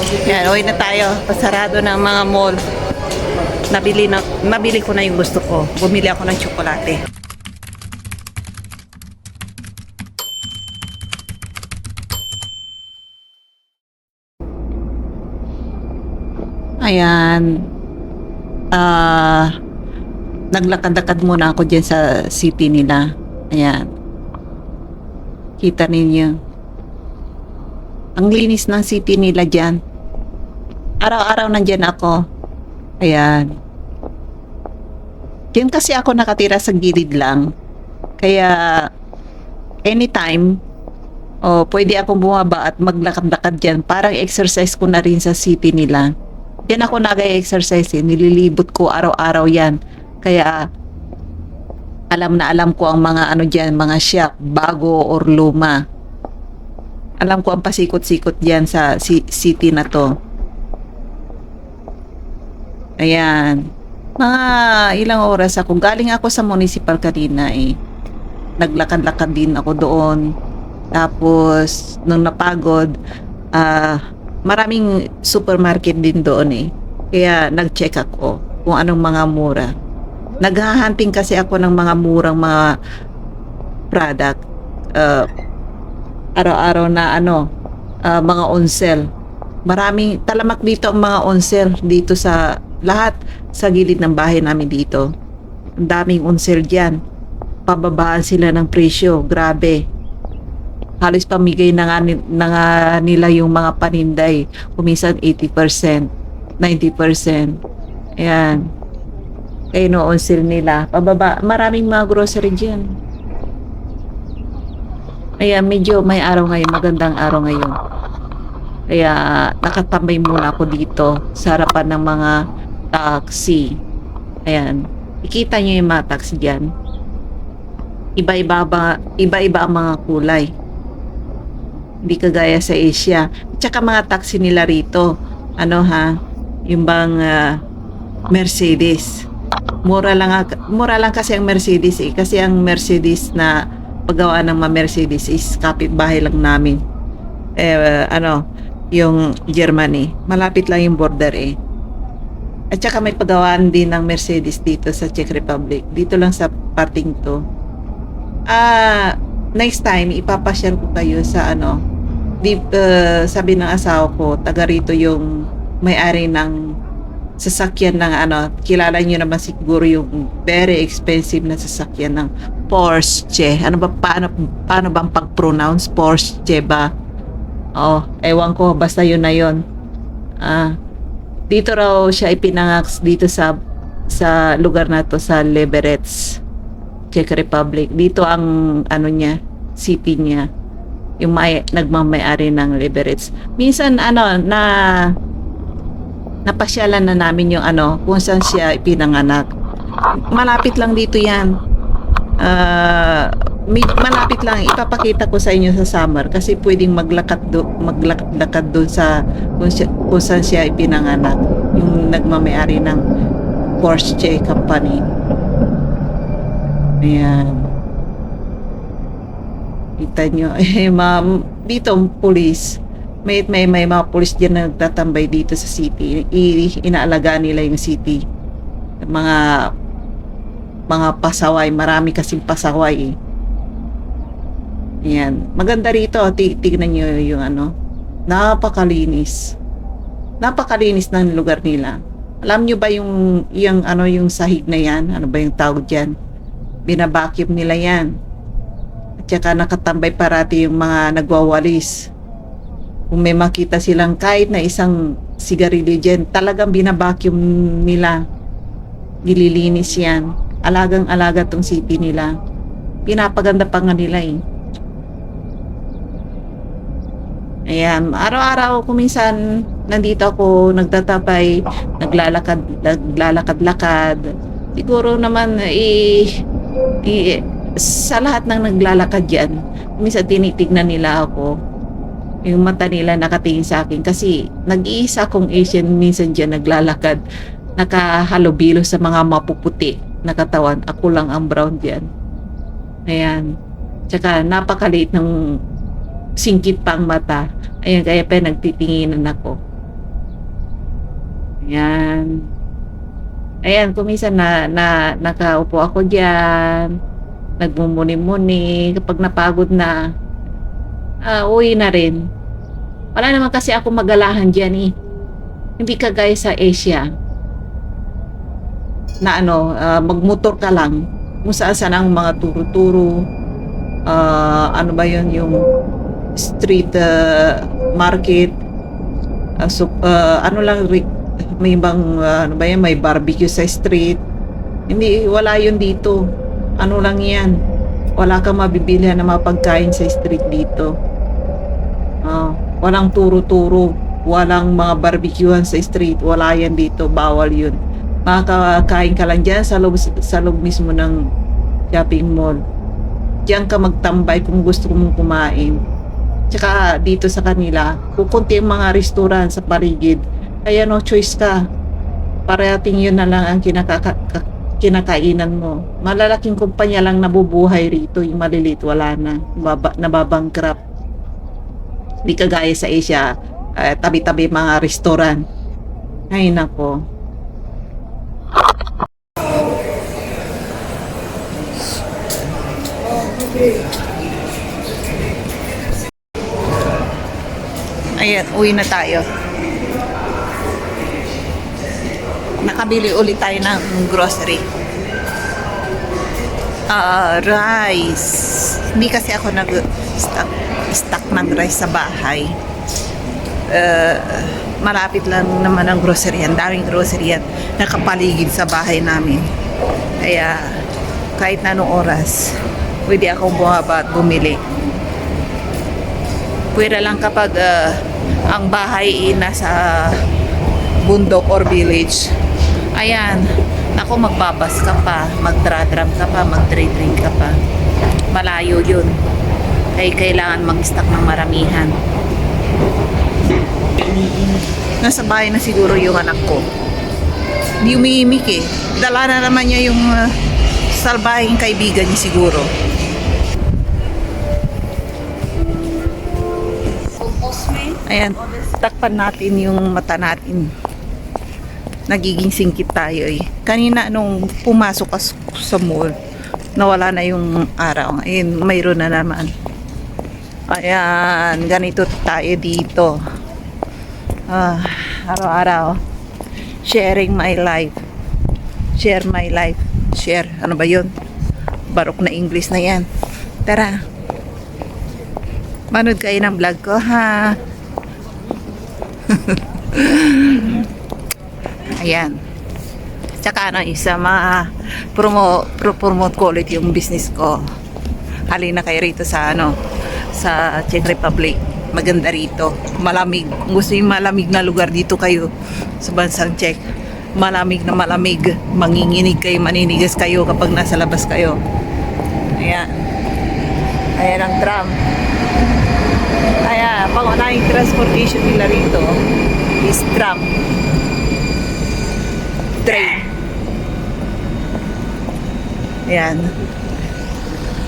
Yan, uwi na tayo. Pasarado ng mga mall. Nabili ko na yung gusto ko. Bumili ako ng tsokolate. Ayan. Naglakad-lakad muna ako dyan sa city nila. Ayan. Kita ninyo. Ang linis ng city nila dyan. Araw-araw nandyan ako. Ayan. Diyan kasi ako nakatira sa gilid lang. Kaya, anytime, pwede akong bumaba at maglakad-lakad dyan. Parang exercise ko na rin sa city nila. Diyan ako nag-exercise eh. Nililibot ko araw-araw yan. Kaya, alam na alam ko ang mga ano dyan, mga shop, bago or luma. Alam ko ang pasikot-sikot dyan sa city na to. Ayan. Mga ilang oras ako. Galing ako sa municipal kanina eh. Naglakad-lakad din ako doon. Tapos, nung napagod, maraming supermarket din doon eh. Kaya nag-check ako kung anong mga mura. Naghahanting kasi ako ng mga murang mga product. Araw-araw na mga on sale. Maraming talamak dito ang mga on sale dito sa lahat sa gilid ng bahay namin dito. Ang daming on sale dyan. Pababaan sila ng presyo. Grabe. Halos pamigay na nga nila yung mga paninday. Kuminsan 80%, 90%. Ayan. Kaya no on sale nila. Pababa. Maraming mga grocery dyan. Ayan, medyo may araw ngayon. Magandang araw ngayon. Kaya nakatambay muna ako dito sa harapan ng mga taxi. Ayan. Ikita nyo yung mga taxi dyan. Iba-iba ang mga kulay. Hindi kagaya sa Asia. Tsaka mga taxi nila rito. Yung bang Mercedes. Mura lang kasi ang Mercedes eh. Kasi ang Mercedes na paggawa ng mga Mercedes is kapitbahay lang namin. Yung Germany. Malapit lang yung border eh. At saka may paggawaan din ng Mercedes dito sa Czech Republic. Dito lang sa parting to. Next time, ipapasyal ko kayo sa sabi ng asawa ko, taga rito yung may-ari ng sasakyan ng kilala nyo naman siguro yung very expensive na sasakyan ng Porsche. Paano bang pag-pronounce? Porsche ba? Ewan ko, basta yun na yun. Dito raw siya ipinangak dito sa lugar na to, sa Liberec, Czech Republic. Dito ang city niya. Yung nagmamay-ari ng Liberec. Minsan napasyalan na namin yung kung saan siya ipinanganak. Malapit lang dito yan. Malapit lang, ipapakita ko sa inyo sa summer kasi pwedeng maglakad doon sa kung saan siya ipinanganak, yung nagmamay-ari ng Porsche company. Ayan, kita nyo ma'am, dito pulis, may mga pulis dyan na nagtatambay dito sa city. Inaalagaan nila yung city, mga pasaway, marami kasing pasaway eh. Ayan. Maganda rito. Tignan nyo yung napakalinis. Napakalinis ng lugar nila. Alam nyo ba yung sahig na yan? Ano ba yung tawag dyan? Binabacuum nila yan. At saka nakatambay parati yung mga nagwawalis. Kung may makita silang kahit na isang sigarilyo dyan, talagang binabacuum nila. Nililinis yan. Alagang-alaga tong city nila. Pinapaganda pa nga nila eh. Ayan, araw-araw kuminsan nandito ako, nagtatapay, naglalakad-lakad. Siguro naman sa lahat ng naglalakad diyan, minsan tinitignan nila ako. Yung mata nila nakatingin sa akin kasi nag-iisa akong Asian minsan diyan naglalakad, nakahalubilo sa mga mapuputi na katawan. Ako lang ang brown diyan. Ayan. Tsaka napakaliit ng singkit pang mata. Ayan, kaya pa nagtitinginan ako. Yan. Ayan, kuminsan nakaupo ako diyan, nagmumuni-muni, kapag napagod na, uwi na rin. Wala naman kasi ako magalahan diyan eh. Hindi kagaya sa Asia na magmotor ka lang kung saan ang mga turo-turo, ano ba yun, yung street market, ano lang, may ibang ano ba yan, may barbecue sa street. Hindi, wala yun dito. Ano lang yan, wala kang mabibilihan na mapagkain sa street dito. Walang turo-turo, walang mga barbecuehan sa street, wala yan dito, bawal yun. Makakain ka lang dyan sa loob mismo ng shopping mall. Diyan ka magtambay kung gusto mong kumain. Tsaka dito sa kanila, kukunti ang mga restaurant sa paligid. Kaya no choice ka. Parating yun na lang ang kinakainan mo. Malalaking kumpanya lang nabubuhay rito. Yung maliliit, wala na. Nababangkrap. Di kagaya sa Asia, tabi-tabi mga restaurant. Ay nako. Ayan, uwi na tayo. Nakabili ulit tayo ng grocery. Rice. Hindi kasi ako nag-stock ng rice sa bahay. Malapit lang naman ang grocery yan. Daming grocery yan. Nakapaligid sa bahay namin. Kaya kahit na anong oras, pwede akong bumaba at bumili. Pwede lang kapag ang bahay nasa bundok or village. Ayan, ako magbabas ka pa, magdradram ka pa, magdre-drink ka pa. Malayo yun. Kaya kailangan mag-stock ng maramihan. Nasa bahay na siguro yung anak ko. Hindi umiimik eh. Dala na naman niya yung salbahing kaibigan niya siguro. Ayan, takpan natin yung mata natin. Nagiging singkit tayo eh. Kanina nung pumasok ka sa mall, nawala na yung araw. Ayun, mayroon na naman. Ayan, ganito tayo dito. Araw-araw. Sharing my life. Share my life. Share. Ano ba yun? Barok na English na yan. Tara. Manood kayo ng vlog ko, ha? Ayan. Tsaka isa promote ko ulit yung business ko. Halina kayo rito sa sa Czech Republic. Maganda rito. Malamig. Kung gusto yung malamig na lugar, dito kayo sa bansang Czech. Malamig na malamig. Manginginig kayo, maninigas kayo kapag nasa labas kayo. Ayan. Ayan ang tram. Kaya pangunahing transportation nila rito is tram. Train. Ayan.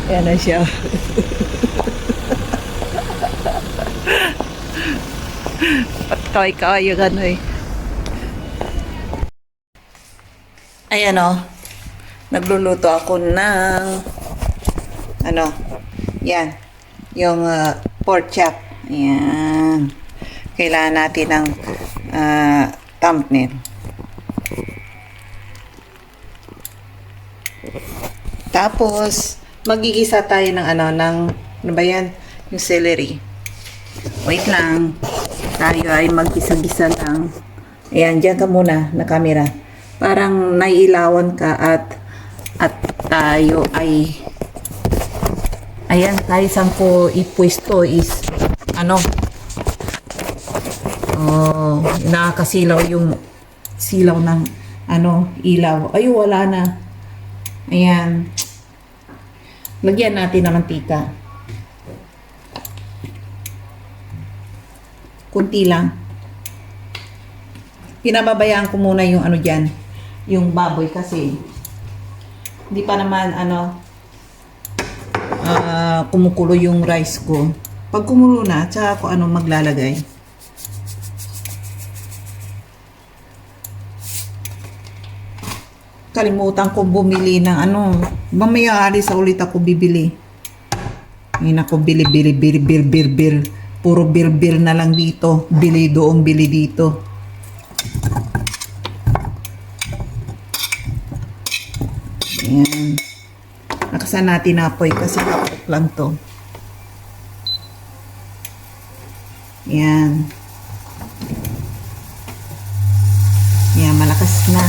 Ayan na siya. Patay yung eh. Ayan o. Nagluluto ako ng yan. Yung pork chop. Ayan. Kailangan natin ng thumbnail. Tapos, magigisa tayo ng ano ba yan? Yung celery. Wait lang. Tayo ay magisa-gisa lang. Ayan, dyan ka muna na camera. Parang naiilawan ka at tayo ay ayan, tayo saan ko ipwesto is nakakasilaw yung silaw ng ilaw. Ay, wala na. Ayan. Lagyan natin ng mantika. Kunti lang. Pinababayaan ko muna yung dyan. Yung baboy kasi hindi pa naman kumukulo yung rice ko. Pag kumulo na, tsaka ako maglalagay. Kalimutan ko bumili ng ano. Mamaya alis sa ulit ako bibili. Ngayon ako bili. Puro bir na lang dito. Bili doon, bili dito. Ayan. Nakasan natin apoy kasi kapok lang to. Ayan. Ayan, malakas na.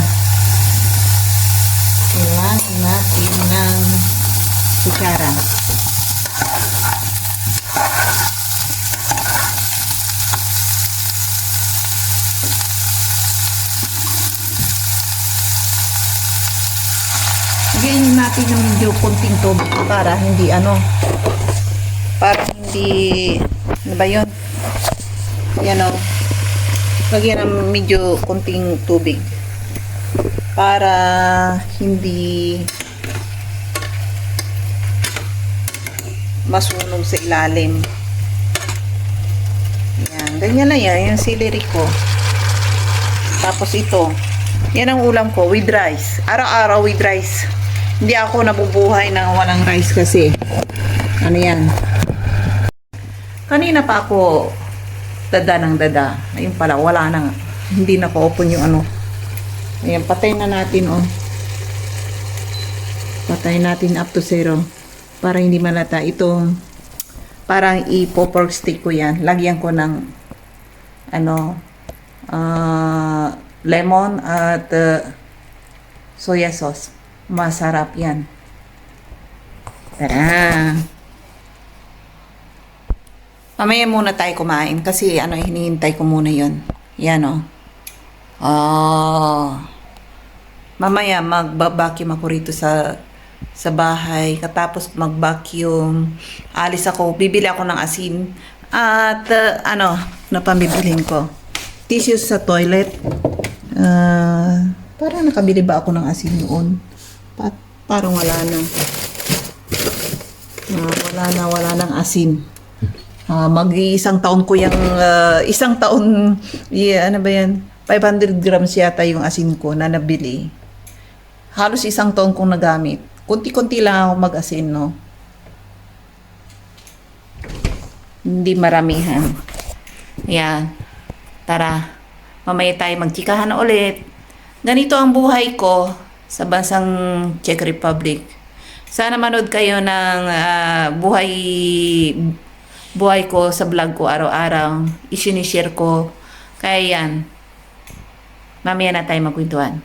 Kailangan natin ng kutsara. Lagyan natin ng medyo konting tubig para hindi ano, ano ba yun? Yan o. Lagyan ng medyo konting tubig para hindi masunog sa ilalim. Yan. Ganyan na yan. Yung celery ko. Tapos ito. Yan ang ulam ko with rice. Araw-araw with rice. Hindi ako nabubuhay na walang rice kasi. Ano yan? Kanina pa ako dada ng dada. Ayun pala, wala na. Hindi na pa-open yung ano. Ayan, patay na natin, oh. Patay natin up to 0. Para hindi malata. Ito, parang ipo-pork steak ko yan. Lagyan ko ng, ano, lemon at soya sauce. Masarap yan. Tara! Mamaya muna tayo kumain kasi ano, hinihintay ko muna yon. Yan o. Mamaya magbabacuum ako rito sa bahay. Katapos magvacuum, alis ako, bibili ako ng asin. At ano, na pambibilhin ko. Tissues sa toilet. Parang nakabili ba ako ng asin noon? Parang wala na. Wala nang asin. Mag-iisang taon ko yung, isang taon, ano ba yan? 500 grams yata yung asin ko na nabili. Halos isang taon kong nagamit. Kunti-kunti lang ako mag-asin, no? Hindi maramihan. Ayan. Tara. Mamaya tayo magchikahan ulit. Ganito ang buhay ko sa bansang Czech Republic. Sana manood kayo ng buhay ko sa vlog ko araw-araw. Isinishare ko. Kaya yan. Mamaya na tayo magkwentuhan.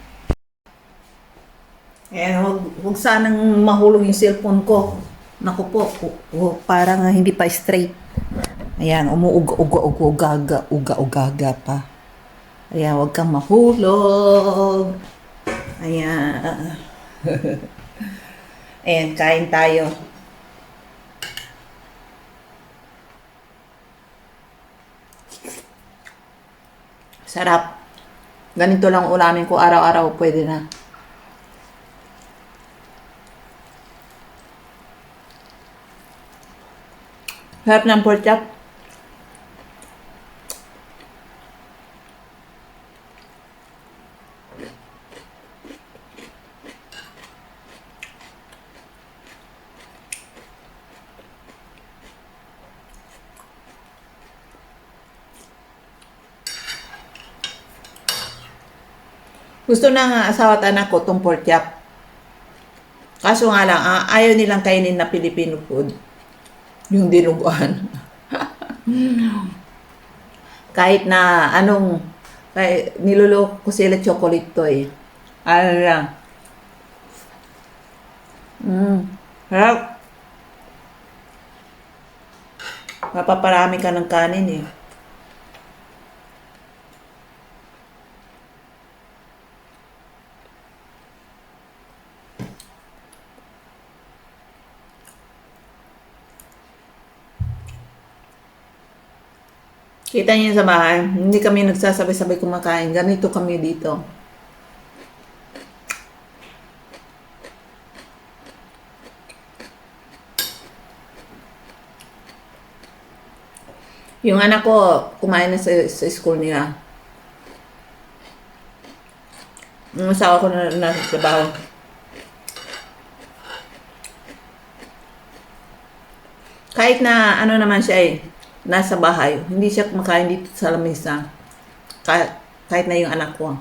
Huwag sanang mahulog yung cellphone ko. Naku po, parang hindi pa straight. Ayan, uga-ugaga pa. Ayan, huwag kang mahulog. Ayan. Ayan, kain tayo. Sarap. Ganito lang ulamin ko araw-araw, pwede na. Sarap ng pork chop. Gusto ng asawa at anak ko itong pork chop. Kaso nga lang, ayaw nilang kainin na Filipino food. Yung dinuguan. Kahit na niluloko ko sila chocolate to eh. Ano lang. Harap. Mapaparami ka ng kanin eh. Kita niyo sa bahay, hindi kami nagsasabay-sabay kumakain. Ganito kami dito. Yung anak ko, kumain na sa school nila. Yung asawa ko na nasa trabaho. Kahit na ano naman siya nasa bahay, hindi siya kumakain dito sa lamesa. Kahit na yung anak ko.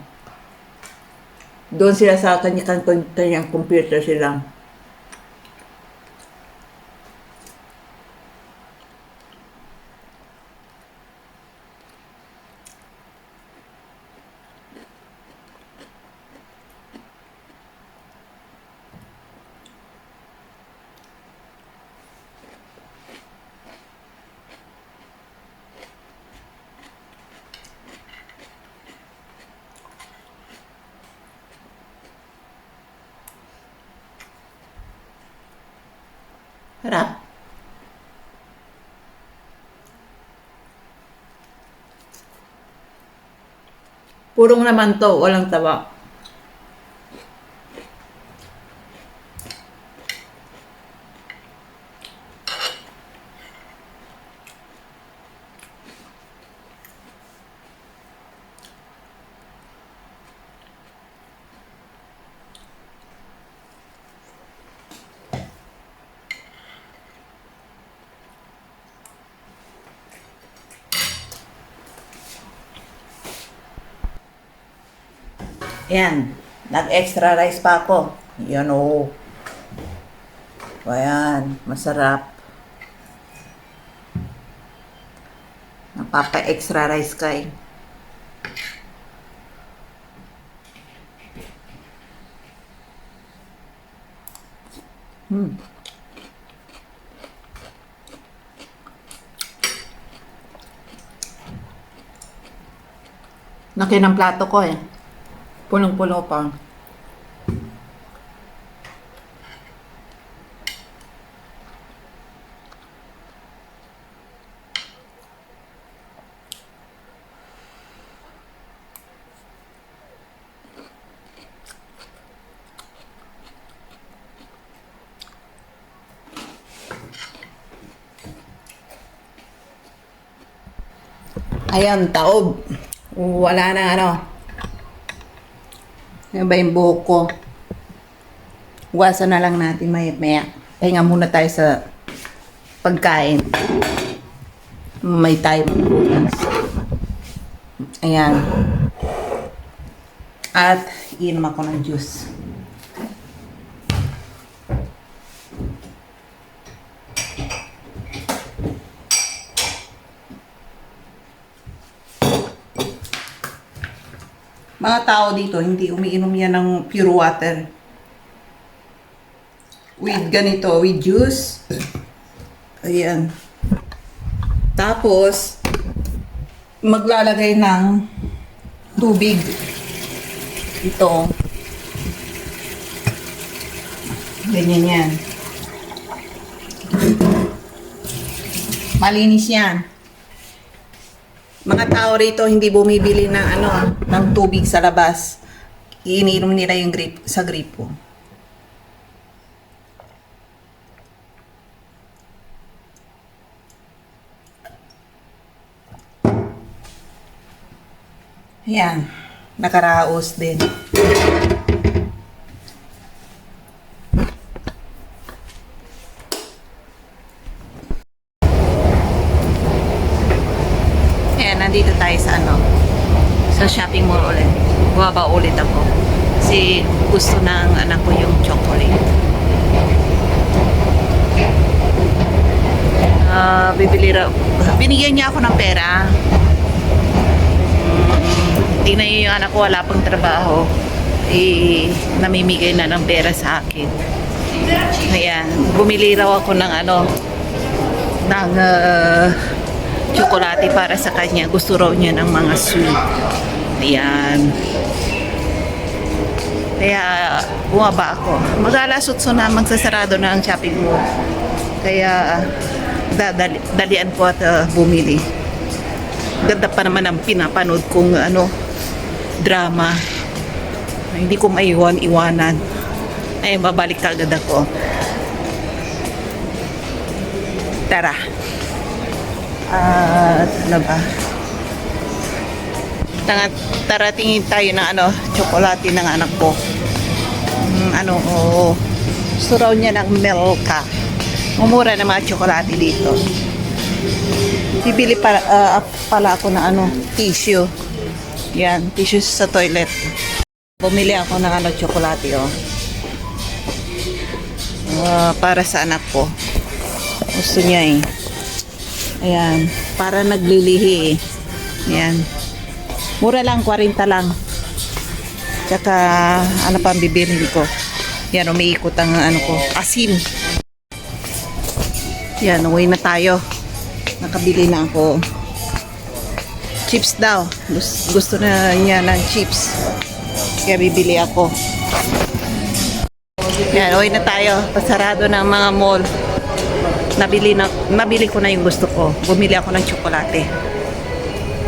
Doon sila sa kanyang computer sila. Harap. Purong naman to, walang taba. Ayan, nag-extra rice pa ako. Yan o. Ayan, masarap. Napapa-extra rice kay. Laki ng plato ko eh. Punong-puno pa. Ayan, taob. Wala na ano. Yan ba yung buhok ko? Huwasan na lang natin maya. Pahinga muna tayo sa pagkain. May tayo magbukas. Ayan. At inom ako ng juice. Mga tao dito, hindi umiinom yan ng pure water. With ganito, with juice. Ayan. Tapos, maglalagay ng tubig. Ito. Ganyan yan. Malinis yan. Mga tao rito hindi bumibili ng ng tubig sa labas. Iniinom nila yung sa gripo. Ayan, nakaraos din. Nandito tayo sa sa shopping mall ulit. Bumaba ulit ako. Kasi gusto ng anak ko yung chocolate. Bibili raw. Binigyan niya ako ng pera. Tingnan niyo yung anak ko, wala pang trabaho. Namimigay na ng pera sa akin. Ayan. Bumili raw ako ng ng tsokolate para sa kanya. Gusto raw niya ng mga sweet. Ayan. Kaya bumaba ako. Mag-alasutso na, magsasarado na ang shopping mall. Kaya dalian ko at bumili. Ganda pa naman ang pinapanood kong drama. Hindi ko maiwan-iwanan. Ay, babalik kagad ako. Tara. Ano ba? Tara tingin tayo ng tsokolate ng anak ko. Oo. Gusto raw niya ng Milka. Mumura na mga tsokolate dito. Bibili pala ako ng tissue. Yan, tissue sa toilet. Bumili ako ng tsokolate, oh. Para sa anak ko. Gusto niya eh. Ayan, para naglilihi eh. Ayan. Mura lang, 40 lang. Tsaka, ano pa ang bibilhin ko? Yan, umiikot ang ko. Asin. Yan, uwi na tayo. Nakabili na ako. Chips daw. Gusto na niya ng chips. Kaya bibili ako. Yan, uwi na tayo. Pasarado ng mga mall. Nabili ko na yung gusto ko. Bumili ako ng tsokolate.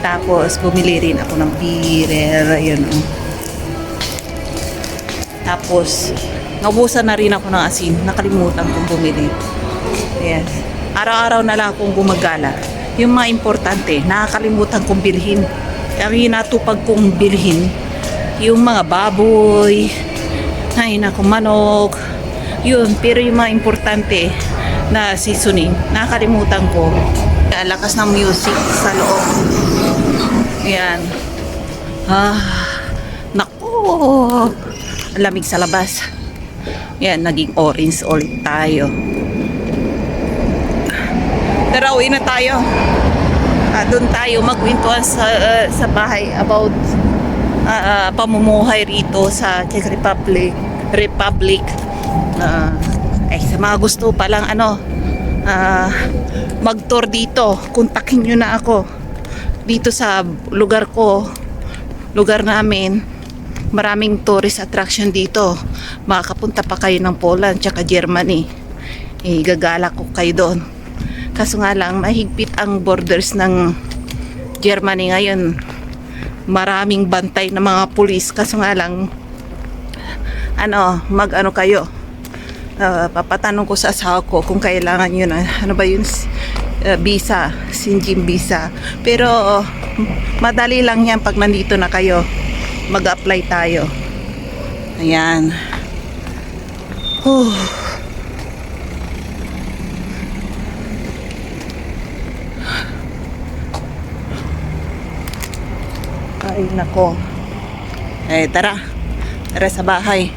Tapos, bumili rin ako ng beer. Ayun. Tapos, naubusan na rin ako ng asin. Nakalimutan kong bumili. Yes. Araw-araw na lang akong gumagala. Yung mga importante, nakakalimutan kong bilhin. Kaya natupag kong bilhin. Yung mga baboy, manok. Yun, pero yung mga importante na seasoning, nakakalimutan ko. Lakas ng music sa loob. Ayan. Naku! Ang lamig sa labas. Ayan, naging orange ulit tayo. Tara, uwi na tayo. Doon tayo magkwentuhan sa bahay about pamumuhay rito sa Czech Republic. Sa mga gusto palang mag-tour dito, kontakin nyo na ako dito sa lugar namin. Maraming tourist attraction dito. Makakapunta pa kayo ng Poland tsaka Germany. Gagala ko kayo doon. Kaso nga lang, mahigpit ang borders ng Germany ngayon. Maraming bantay ng mga pulis. Kaso nga lang, kayo. Papatanong ko sa asawa ko kung kailangan yun. Ano ba yun? Visa. Sinjin visa. Pero, madali lang yan pag nandito na kayo. Mag-apply tayo. Ayan. Ay, nako. Tara. Tara sa bahay.